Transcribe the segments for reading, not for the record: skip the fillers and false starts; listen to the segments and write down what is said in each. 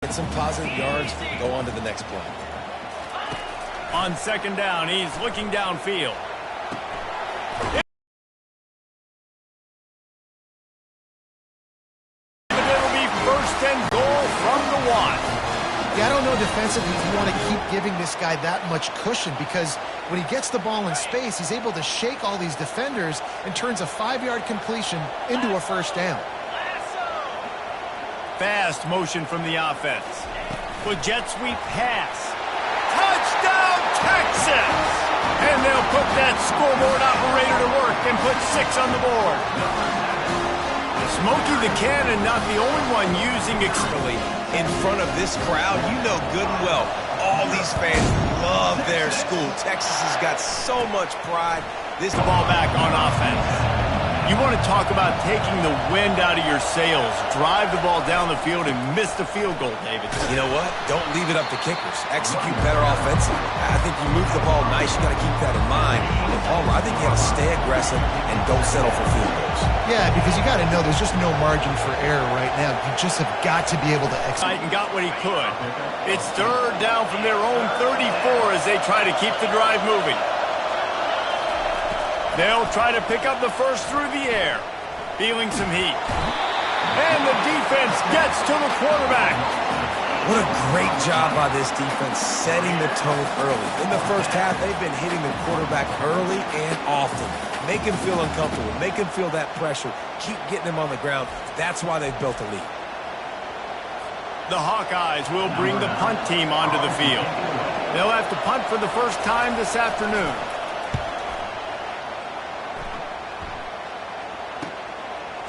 Get some positive yards, go on to the next play. On second down, he's looking downfield. It'll be first and goal from the 1. Yeah, I don't know defensively if you want to keep giving this guy that much cushion, because when he gets the ball in space, he's able to shake all these defenders and turns a 5-yard completion into a first down. Fast motion from the offense. With jet sweep pass. Touchdown, Texas! And they'll put that scoreboard operator to work and put 6 on the board. Smokey the Cannon, not the only one using expertly. In front of this crowd, you know good and well, all these fans love their school. Texas has got so much pride. This ball back on offense. You want to talk about taking the wind out of your sails. Drive the ball down the field and miss the field goal, David. You know what? Don't leave it up to kickers. Execute better offensively. I think you move the ball nice. You got to keep that in mind. And Palmer, I think you got to stay aggressive and don't settle for field goals. Yeah, because you got to know there's just no margin for error right now. You just have got to be able to execute. And got what he could. It's third down from their own 34 as they try to keep the drive moving. They'll try to pick up the first through the air. Feeling some heat. And the defense gets to the quarterback. What a great job by this defense setting the tone early. In the first half, they've been hitting the quarterback early and often. Make him feel uncomfortable. Make him feel that pressure. Keep getting him on the ground. That's why they've built a lead. The Hawkeyes will bring the punt team onto the field. They'll have to punt for the first time this afternoon.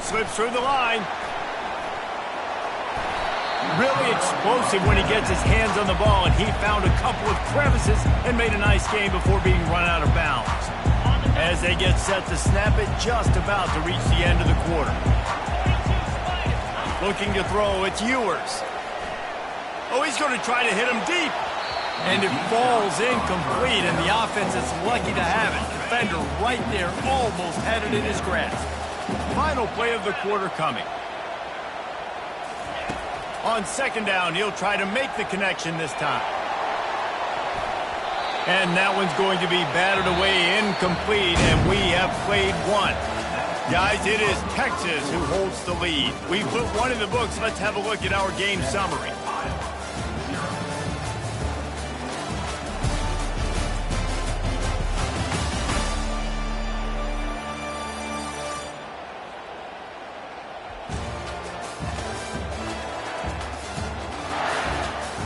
Slips through the line. Really explosive when he gets his hands on the ball, and he found a couple of crevices and made a nice game before being run out of bounds. As they get set to snap it, just about to reach the end of the quarter. Looking to throw, it's Ewers. Oh, he's going to try to hit him deep. And it falls incomplete, and the offense is lucky to have it. Defender right there almost had it in his grasp. Final play of the quarter coming. On second down, he'll try to make the connection this time. And that one's going to be batted away incomplete, and we have played one. Guys, it is Texas who holds the lead. We put one in the books. Let's have a look at our game summary.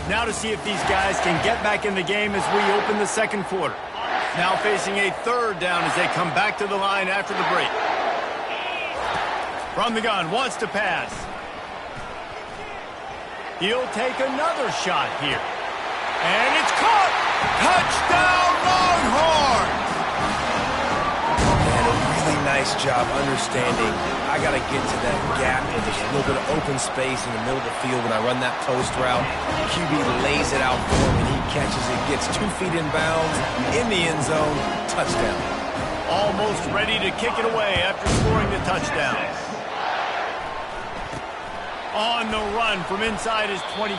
Now to see if these guys can get back in the game as we open the second quarter. Now facing a third down as they come back to the line after the break. From the gun, wants to pass. He'll take another shot here. And it's caught! Touchdown, Longhorns! And a really nice job understanding I got to get to that gap and there's a little bit of open space in the middle of the field when I run that post route. QB lays it out for him and he catches it, gets 2 feet in bounds, in the end zone, touchdown. Almost ready to kick it away after scoring the touchdown. On the run from inside his 25.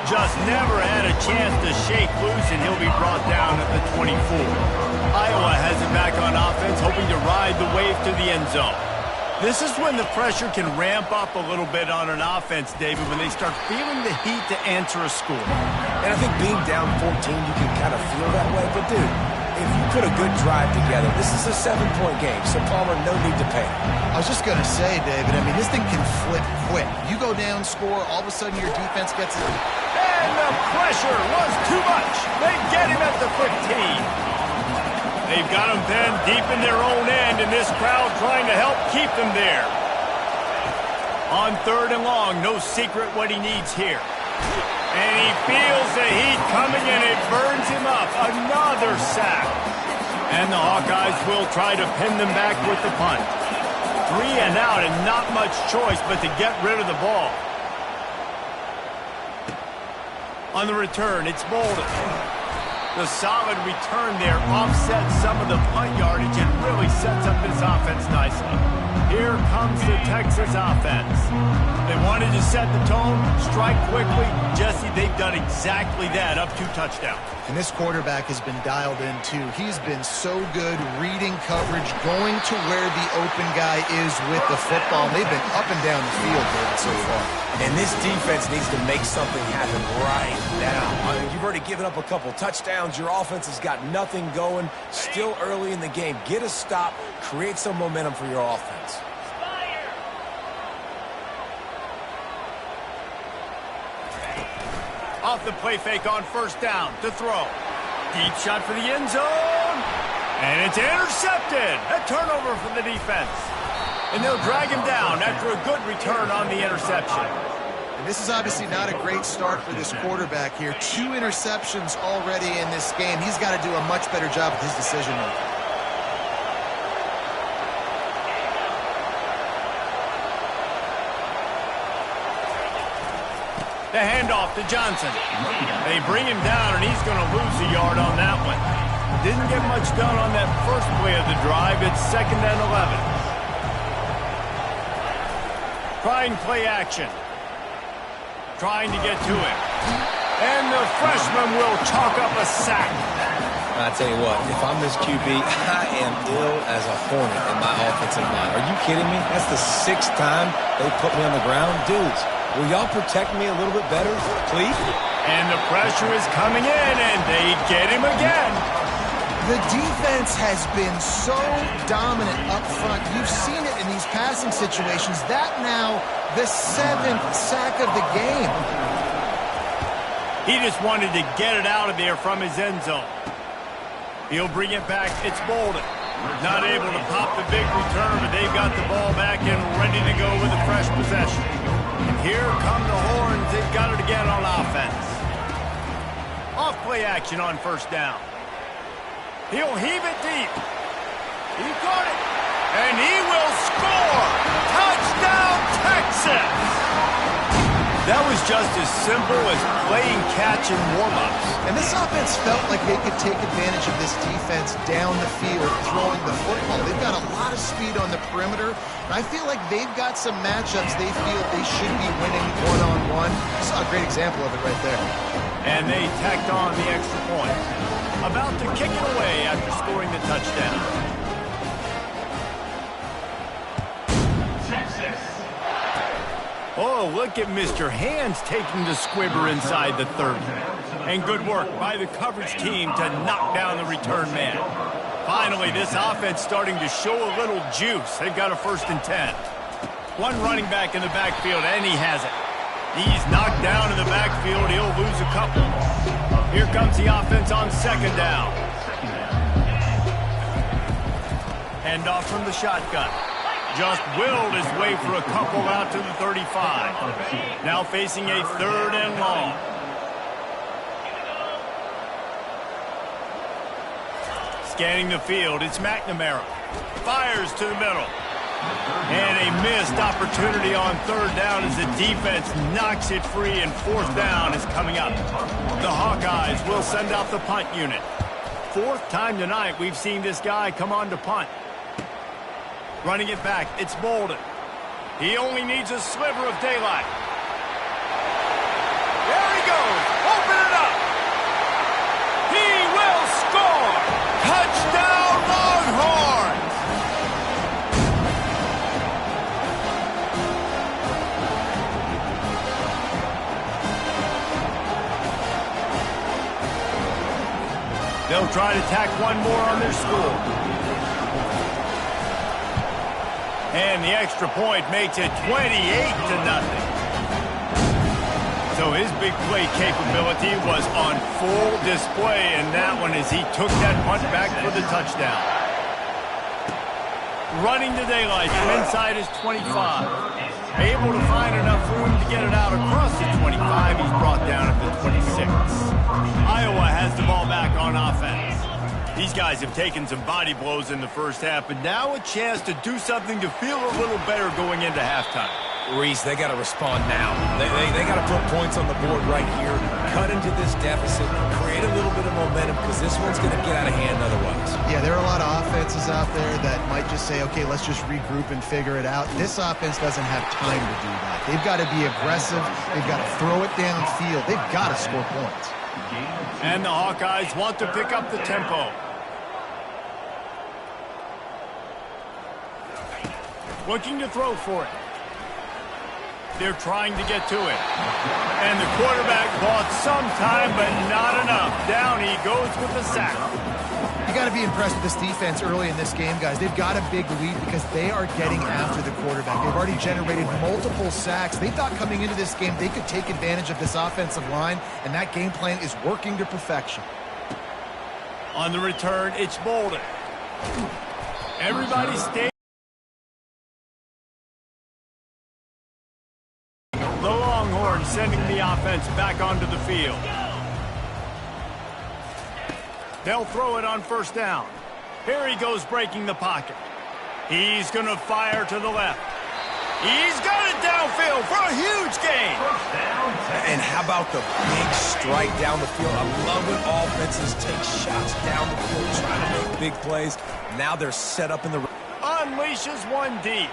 Just never had a chance to shake loose, and he'll be brought down at the 24. Iowa has it back on offense, hoping to ride the wave to the end zone. This is when the pressure can ramp up a little bit on an offense, David, when they start feeling the heat to answer a score. And I think being down 14, you can kind of feel that way. But, dude, if you put a good drive together, this is a 7-point game, so Palmer, no need to panic. I was just going to say, David, I mean, this thing can flip quick. You go down, score, all of a sudden your defense gets it. And the pressure was too much. They get him at the 15. They've got him pinned deep in their own end, and this crowd trying to help keep them there. On third and long, no secret what he needs here. And he feels the heat coming, and it burns him up. Another sack. And the Hawkeyes will try to pin them back with the punt. 3 and out, and not much choice but to get rid of the ball. On the return, it's Bolden. The solid return there offsets some of the punt yardage and really sets up this offense nicely. Here comes the Texas offense. They want to wanted to set the tone, strike quickly. Jesse, they've done exactly that, up 2 touchdowns. And this quarterback has been dialed in, too. He's been so good reading coverage, going to where the open guy is with the football. They've been up and down the field, David, so far. And this defense needs to make something happen right now. I mean, you've already given up a couple touchdowns. Your offense has got nothing going. Still early in the game. Get a stop. Create some momentum for your offense. Off the play fake on first down to throw. Deep shot for the end zone. And it's intercepted. A turnover for the defense. And they'll drag him down after a good return on the interception. And this is obviously not a great start for this quarterback here. 2 interceptions already in this game. He's got to do a much better job with his decision making. The handoff to Johnson. They bring him down, and he's going to lose a yard on that one. Didn't get much done on that first play of the drive. It's 2nd and 11. Trying play action. Trying to get to him. And the freshman will chalk up a sack. I tell you what, if I'm this QB, I am ill as a hornet in my offensive line. Are you kidding me? That's the 6th time they put me on the ground. Dudes, will y'all protect me a little bit better, please? And the pressure is coming in, and they get him again. The defense has been so dominant up front. You've seen it in these passing situations. That now, the 7th sack of the game. He just wanted to get it out of there from his end zone. He'll bring it back. It's Bolden. Not able to pop the big return, but they've got the ball back and ready to go with a fresh possession. And here come the Horns. They've got it again on offense. Off play action on first down. He'll heave it deep. He got it. And he will score. Touchdown, Texas! That was just as simple as playing catch in warm-ups. And this offense felt like they could take advantage of this defense down the field, throwing the football. They've got a lot of speed on the perimeter. And I feel like they've got some matchups they feel they should be winning one-on-one. I saw a great example of it right there. And they tacked on the extra point. About to kick it away after scoring the touchdown. Oh, look at Mr. Hands taking the squibber inside the 30. And good work by the coverage team to knock down the return man. Finally, this offense starting to show a little juice. They've got a 1st and 10. One running back in the backfield, and he has it. He's knocked down in the backfield. He'll lose a couple. Here comes the offense on 2nd down. Handoff from the shotgun. Just willed his way for a couple out to the 35. Now facing a 3rd and long. Scanning the field, it's McNamara. Fires to the middle. And a missed opportunity on 3rd down as the defense knocks it free, and 4th down is coming up. The Hawkeyes will send out the punt unit. 4th time tonight we've seen this guy come on to punt. Running it back, it's Bolden. He only needs a sliver of daylight. There he goes, open it up. He will score. Touchdown, Longhorns. They'll try to tack one more on their score. And the extra point makes it 28-0. So his big play capability was on full display in that one as he took that punt back for the touchdown. Running the daylight from inside his 25. Able to find enough room to get it out across the 25. He's brought down at the 26. Iowa has the ball back on offense. These guys have taken some body blows in the first half, but now a chance to do something to feel a little better going into halftime. Reese, they got to respond now. They got to put points on the board right here, cut into this deficit, create a little bit of momentum because this one's going to get out of hand otherwise. Yeah, there are a lot of offenses out there that might just say, okay, let's just regroup and figure it out. This offense doesn't have time to do that. They've got to be aggressive. They've got to throw it downfield. They've got to score points. And the Hawkeyes want to pick up the tempo. Looking to throw for it. They're trying to get to it. And the quarterback bought some time, but not enough. Down he goes with the sack. You got to be impressed with this defense early in this game, guys. They've got a big lead because they are getting after the quarterback. They've already generated multiple sacks. They thought coming into this game they could take advantage of this offensive line, and that game plan is working to perfection. On the return, it's Bolden. Everybody stay. The Longhorns sending the offense back onto the field. They'll throw it on first down. Here he goes breaking the pocket. He's going to fire to the left. He's got it downfield for a huge gain. And how about the big strike down the field? I love when offenses take shots down the field, trying to make big plays. Now they're set up in the... Unleashes one deep.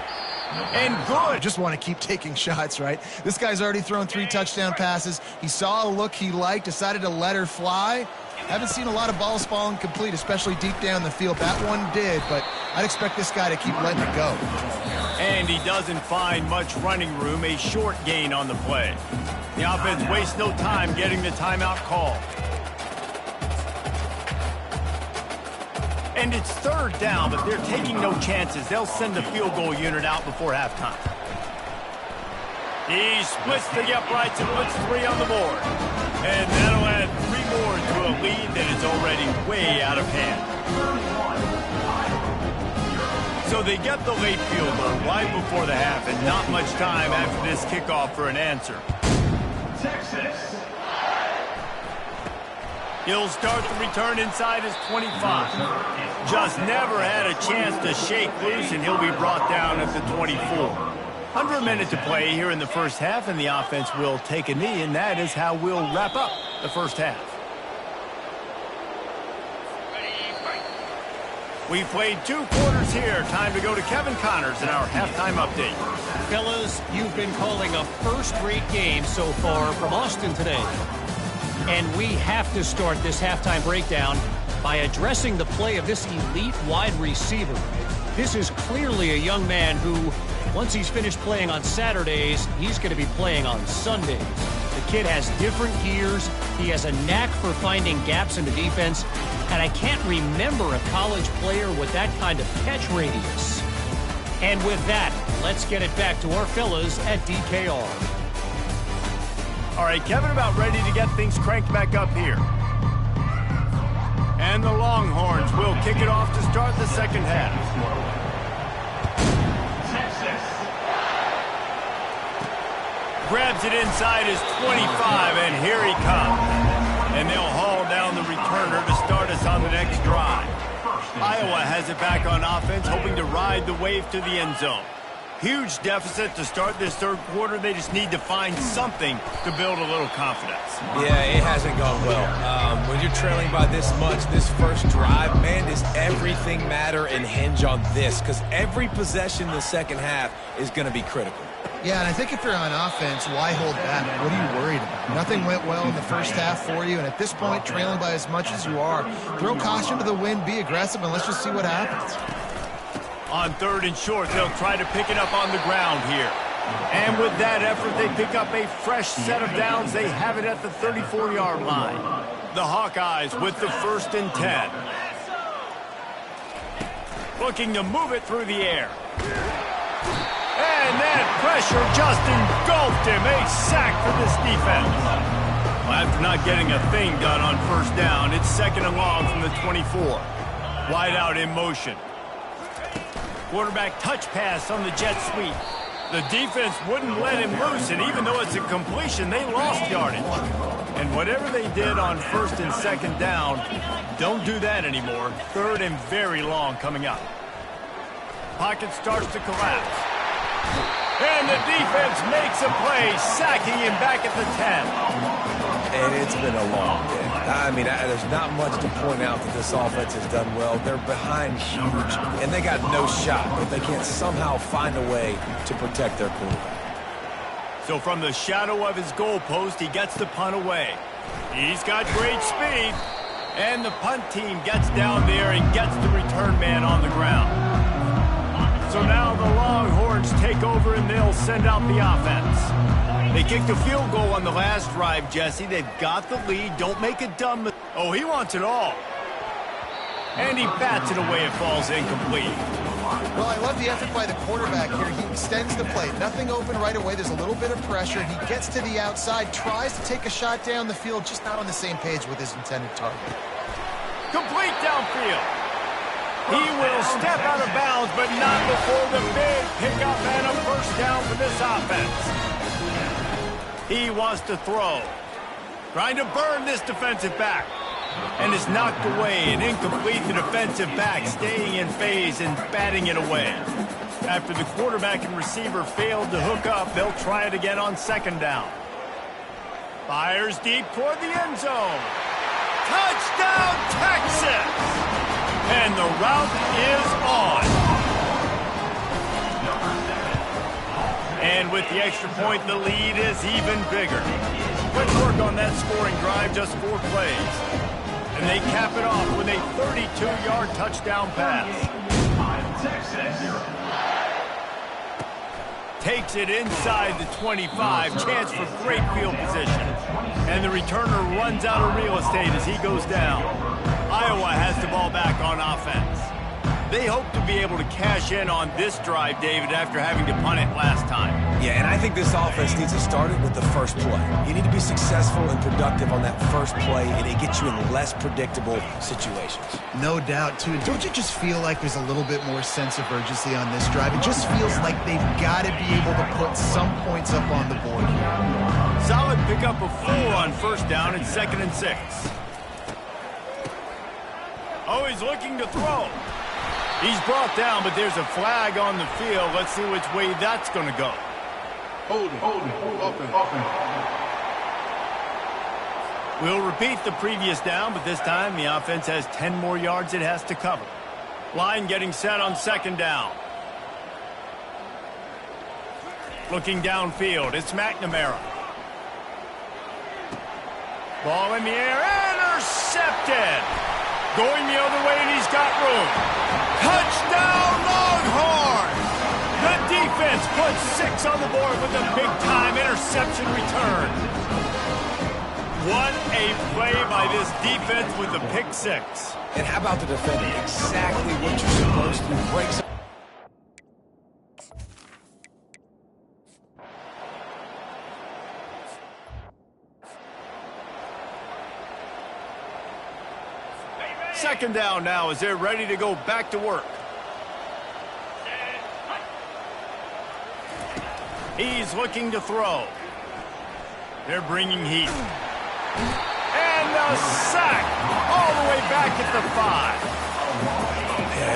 And good. Just want to keep taking shots, right? This guy's already thrown 3 touchdown passes. He saw a look he liked, decided to let her fly. Haven't seen a lot of balls falling complete, especially deep down the field. That one did, but I'd expect this guy to keep letting it go. And he doesn't find much running room, a short gain on the play. The offense wastes no time getting the timeout call. And it's third down, but they're taking no chances. They'll send the field goal unit out before halftime. He splits the uprights and puts 3 on the board. And that'll add 3 more to a lead that is already way out of hand. So they get the late field goal right before the half, and not much time after this kickoff for an answer. Texas. He'll start the return inside his 25. Just never had a chance to shake loose, and he'll be brought down at the 24. Under a minute to play here in the first half, and the offense will take a knee, and that is how we'll wrap up the first half. We've played 2 quarters here. Time to go to Kevin Connors in our halftime update. Fellas, you've been calling a first-rate game so far from Austin today. And we have to start this halftime breakdown by addressing the play of this elite wide receiver. This is clearly a young man who, once he's finished playing on Saturdays, he's going to be playing on Sundays. The kid has different gears. He has a knack for finding gaps in the defense. And I can't remember a college player with that kind of catch radius. And with that, let's get it back to our fellas at DKR. All right, Kevin, about ready to get things cranked back up here. And the Longhorns will kick it off to start the second half. Texas. Grabs it inside his 25, and here he comes. And they'll haul down the returner to start us on the next drive. Iowa has it back on offense, hoping to ride the wave to the end zone. Huge deficit to start this third quarter. They just need to find something to build a little confidence. Yeah, it hasn't gone well. When you're trailing by this much, this first drive, man, does everything matter and hinge on this? Because every possession in the second half is going to be critical. Yeah, and I think if you're on offense, why hold back? What are you worried about? Nothing went well in the first half for you, and at this point, trailing by as much as you are, throw caution to the wind, be aggressive, and let's just see what happens. On third and short, they'll try to pick it up on the ground here. And with that effort, they pick up a fresh set of downs. They have it at the 34-yard line. The Hawkeyes with the 1st and 10. Looking to move it through the air. And that pressure just engulfed him. A sack for this defense. Well, after not getting a thing done on first down, it's 2nd and long from the 24. Wide out in motion. Quarterback touch pass on the jet sweep. The defense wouldn't let him loose, and even though it's a completion, they lost yardage. And whatever they did on 1st and 2nd down, don't do that anymore. 3rd and very long coming up. Pocket starts to collapse. And the defense makes a play, sacking him back at the 10. And it's been a long day. I mean, there's not much to point out that this offense has done well. They're behind huge, and they got no shot, but they can't somehow find a way to protect their quarterback. So from the shadow of his goalpost, he gets the punt away. He's got great speed. And the punt team gets down there and gets the return man on the ground. So now the Longhorns take over and they'll send out the offense. They kicked a field goal on the last drive, Jesse. They've got the lead. Don't make a dumb... Oh, he wants it all. And he bats it away. It falls incomplete. Well, I love the effort by the quarterback here. He extends the play. Nothing open right away. There's a little bit of pressure. He gets to the outside, tries to take a shot down the field, just not on the same page with his intended target. Complete downfield. He will step out of bounds, but not before the big pickup and a first down for this offense. He wants to throw. Trying to burn this defensive back. And it's knocked away and incomplete. The defensive back staying in phase and batting it away. After the quarterback and receiver failed to hook up, they'll try it again on second down. Fires deep toward the end zone. Touchdown, Texas! And the route is on. And with the extra point, the lead is even bigger. Quick work on that scoring drive, just 4 plays. And they cap it off with a 32-yard touchdown pass. Takes it inside the 25. Chance for great field position. And the returner runs out of real estate as he goes down. Iowa has the ball back on offense. They hope to be able to cash in on this drive, David, after having to punt it last time. Yeah, and I think this offense needs to start it with the first play. You need to be successful and productive on that first play, and it gets you in less predictable situations. No doubt, too. Don't you just feel like there's a little bit more sense of urgency on this drive? It just feels like they've got to be able to put some points up on the board here. Solid pickup of 4 on first down and 2nd and 6. Oh, he's looking to throw. He's brought down, but there's a flag on the field. Let's see which way that's going to go. Hold it. We'll repeat the previous down, but this time the offense has 10 more yards it has to cover. Line getting set on second down. Looking downfield, it's McNamara. Ball in the air, intercepted. Going the other way, and he's got room. Touchdown, Longhorns! The defense puts 6 on the board with a big-time interception return. What a play by this defense with the pick 6. And how about the defending? Exactly what you're supposed to do. Breaks. Second down now as they're ready to go back to work. He's looking to throw. They're bringing heat. And the sack all the way back at the 5.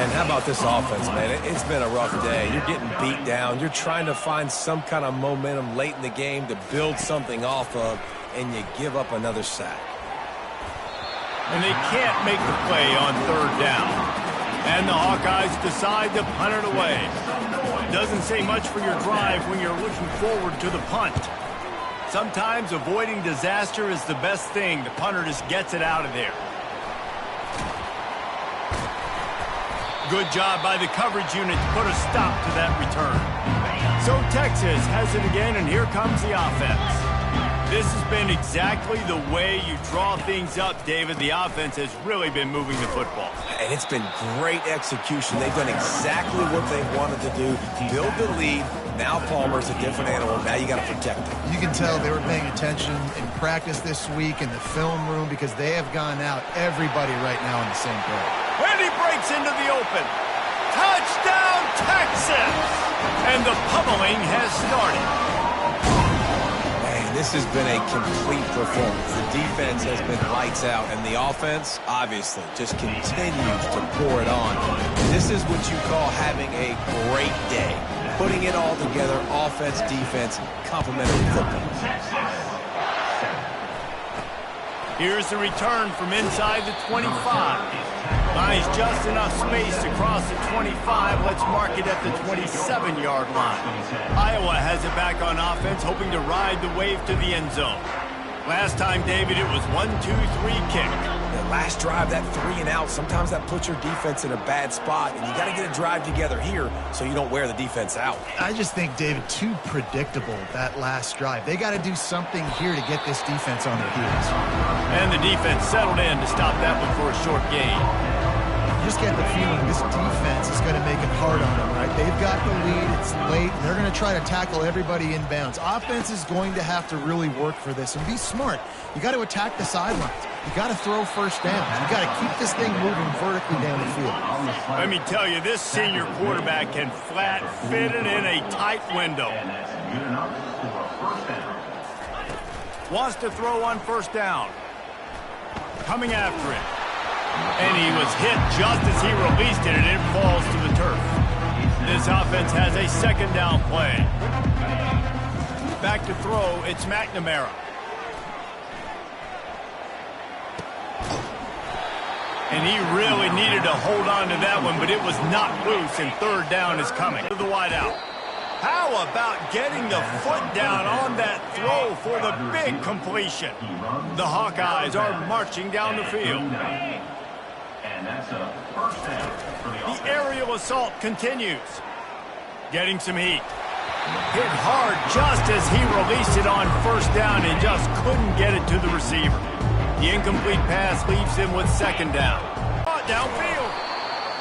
And how about this offense, man? It's been a rough day. You're getting beat down. You're trying to find some kind of momentum late in the game to build something off of, and you give up another sack. And they can't make the play on third down. And the Hawkeyes decide to punt it away. Doesn't say much for your drive when you're looking forward to the punt. Sometimes avoiding disaster is the best thing. The punter just gets it out of there. Good job by the coverage unit to put a stop to that return. So Texas has it again, and here comes the offense. This has been exactly the way you draw things up, David. The offense has really been moving the football. And it's been great execution. They've done exactly what they wanted to do. Build the lead. Now Palmer's a different animal. Now you got to protect him. You can tell they were paying attention in practice this week in the film room because they have gone out, everybody right now on the same page. And he breaks into the open. Touchdown, Texas! And the pummeling has started. This has been a complete performance. The defense has been lights out, and the offense, obviously, just continues to pour it on. This is what you call having a great day. Putting it all together, offense, defense, complementary football. Here's the return from inside the 25. Finds just enough space to cross the 25. Let's mark it at the 27-yard line. Iowa has it back on offense, hoping to ride the wave to the end zone. Last time, David, it was 1-2-3 kick. The last drive, that 3 and out, sometimes that puts your defense in a bad spot, and you got to get a drive together here so you don't wear the defense out. I just think, David, too predictable, that last drive. They got to do something here to get this defense on their heels. And the defense settled in to stop that one for a short gain. You just get the feeling this defense is going to make it hard on them, right? They've got the lead. It's late. They're going to try to tackle everybody inbounds. Offense is going to have to really work for this and be smart. You got to attack the sidelines. You got to throw first downs. You got to keep this thing moving vertically down the field. Let me tell you, this senior quarterback can flat fit it in a tight window. Wants to throw on first down. Coming after it. And he was hit just as he released it, and it falls to the turf. This offense has a second down play. Back to throw, it's McNamara. And he really needed to hold on to that one, but it was not loose, and third down is coming. To the wideout. How about getting the foot down on that throw for the big completion? The Hawkeyes are marching down the field. The aerial assault continues. Getting some heat. Hit hard just as he released it on first down and just couldn't get it to the receiver. The incomplete pass leaves him with second down. Downfield.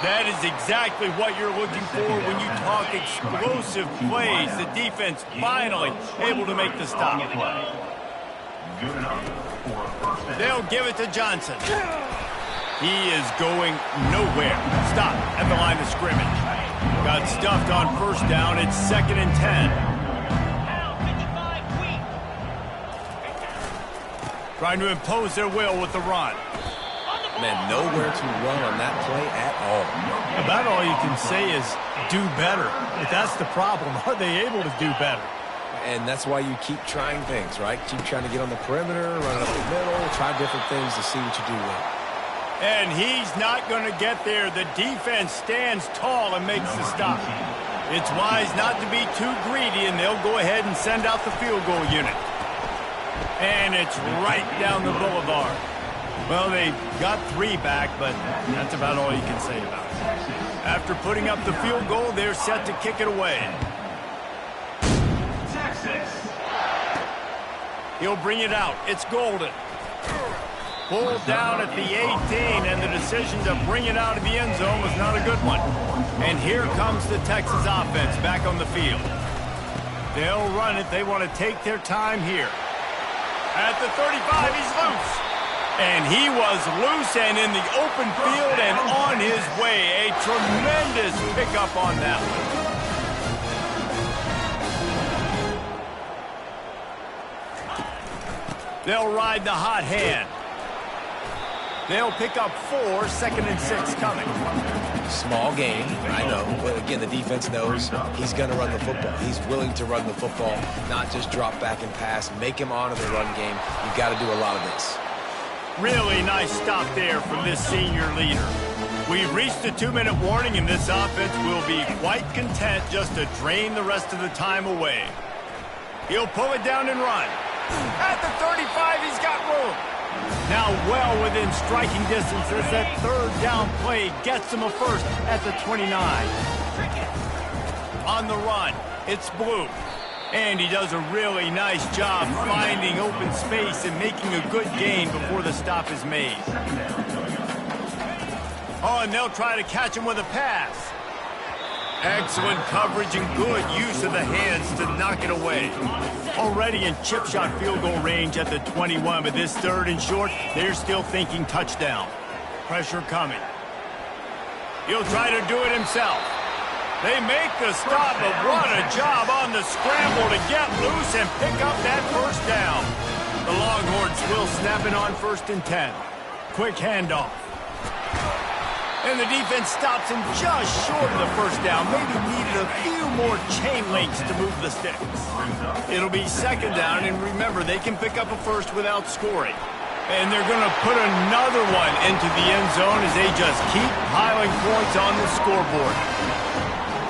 That is exactly what you're looking for when you talk explosive plays. The defense finally able to make the stop. They'll give it to Johnson. He is going nowhere. Stop at the line of scrimmage. Got stuffed on first down. It's 2nd and 10. Trying to impose their will with the run. Man, nowhere to run on that play at all. About all you can say is do better. But that's the problem. Are they able to do better? And that's why you keep trying things, right? Keep trying to get on the perimeter, run up the middle, try different things to see what you do well. And he's not going to get there. The defense stands tall and makes the stop. It's wise not to be too greedy, and they'll go ahead and send out the field goal unit. And it's right down the boulevard. Well, they got 3 back, but that's about all you can say about it. After putting up the field goal, they're set to kick it away. He'll bring it out. It's Golden. Pulled down at the 18, and the decision to bring it out of the end zone was not a good one. And here comes the Texas offense back on the field. They'll run it. They want to take their time here. At the 35, he's loose. And he was loose and in the open field and on his way. A tremendous pickup on that one. They'll ride the hot hand. They'll pick up 4, 2nd and 6 coming. Small game, I know. But again, the defense knows he's going to run the football. He's willing to run the football, not just drop back and pass. Make him honor the run game. You've got to do a lot of this. Really nice stop there from this senior leader. We've reached the 2-minute warning, and this offense will be quite content just to drain the rest of the time away. He'll pull it down and run. At the 35, he's got room. Now well within striking distance as that third down play gets him a first at the 29. On the run, it's Blue. And he does a really nice job finding open space and making a good gain before the stop is made. Oh, and they'll try to catch him with a pass. Excellent coverage and good use of the hands to knock it away. Already in chip shot field goal range at the 21, but this 3rd and short, they're still thinking touchdown. Pressure coming. He'll try to do it himself. They make the stop, but what a job on the scramble to get loose and pick up that first down. The Longhorns will snap it on 1st and 10. Quick handoff. And the defense stops him just short of the first down. Maybe needed a few more chain links to move the sticks. It'll be second down, and remember, they can pick up a first without scoring. And they're going to put another one into the end zone as they just keep piling points on the scoreboard.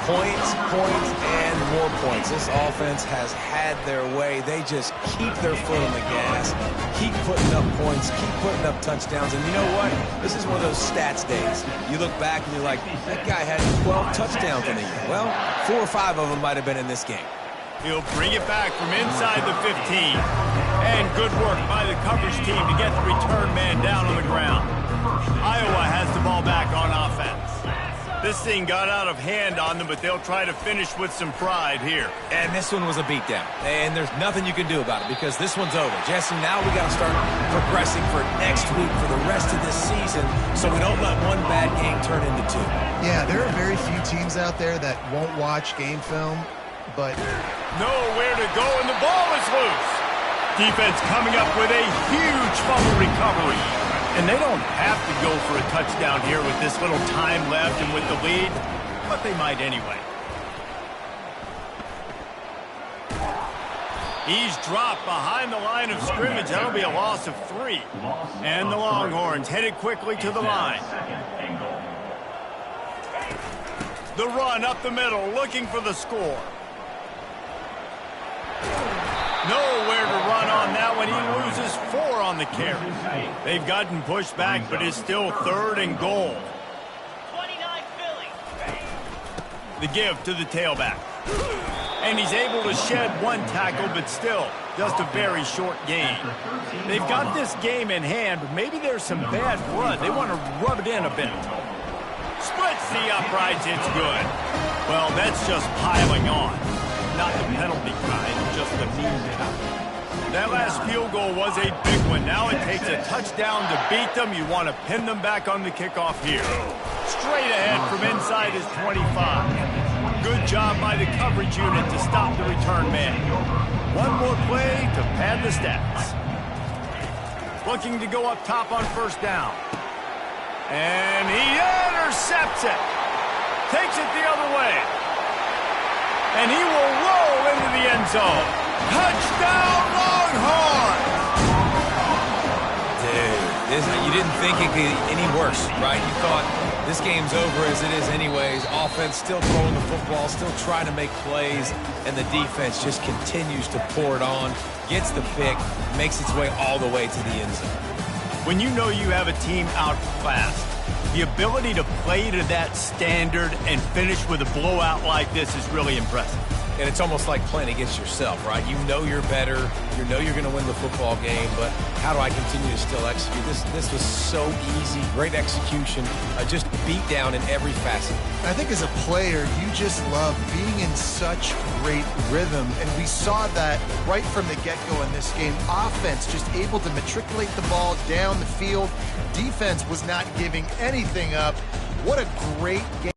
Points, points, and more points. This offense has had their way. They just keep their foot on the gas, keep putting up points, keep putting up touchdowns. And you know what? This is one of those stats days. You look back and you're like, that guy had 12 touchdowns in the year. Well, 4 or 5 of them might have been in this game. He'll bring it back from inside the 15. And good work by the coverage team to get the return man down on the ground. Iowa has the ball back on offense. This thing got out of hand on them, but they'll try to finish with some pride here. And this one was a beatdown. And there's nothing you can do about it because this one's over. Jesse, now we got to start progressing for next week for the rest of this season so we don't let one bad game turn into 2. Yeah, there are very few teams out there that won't watch game film, but nowhere to go, and the ball is loose. Defense coming up with a huge fumble recovery. And they don't have to go for a touchdown here with this little time left and with the lead, but they might anyway. He's dropped behind the line of scrimmage. That'll be a loss of 3. And the Longhorns headed quickly to the line. The run up the middle, looking for the score. Nowhere to run on that one. He loses 4 on the carry. They've gotten pushed back, but it's still 3rd and goal. 29 Philly. The give to the tailback. And he's able to shed 1 tackle, but still just a very short gain. They've got this game in hand, but maybe there's some bad blood. They want to rub it in a bit. Splits the uprights. It's good. Well, that's just piling on. Not the penalty kind, just the mean tackle. That last field goal was a big one. Now it takes a touchdown to beat them. You want to pin them back on the kickoff here. Straight ahead from inside his 25. Good job by the coverage unit to stop the return man. One more play to pad the stats. Looking to go up top on first down. And he intercepts it. Takes it the other way. And he will roll into the end zone. Touchdown, Longhorns! Dude, you didn't think it could get any worse, right? You thought this game's over as it is anyways. Offense still throwing the football, still trying to make plays, and the defense just continues to pour it on, gets the pick, makes its way all the way to the end zone. When you know you have a team outclassed, the ability to play to that standard and finish with a blowout like this is really impressive. And it's almost like playing against yourself, right? You know you're better. You know you're going to win the football game, but how do I continue to still execute? This was so easy. Great execution. Just beat down in every facet. I think as a player, you just love being in such great rhythm, and we saw that right from the get-go in this game. Offense just able to matriculate the ball down the field. Defense was not giving anything up. What a great game.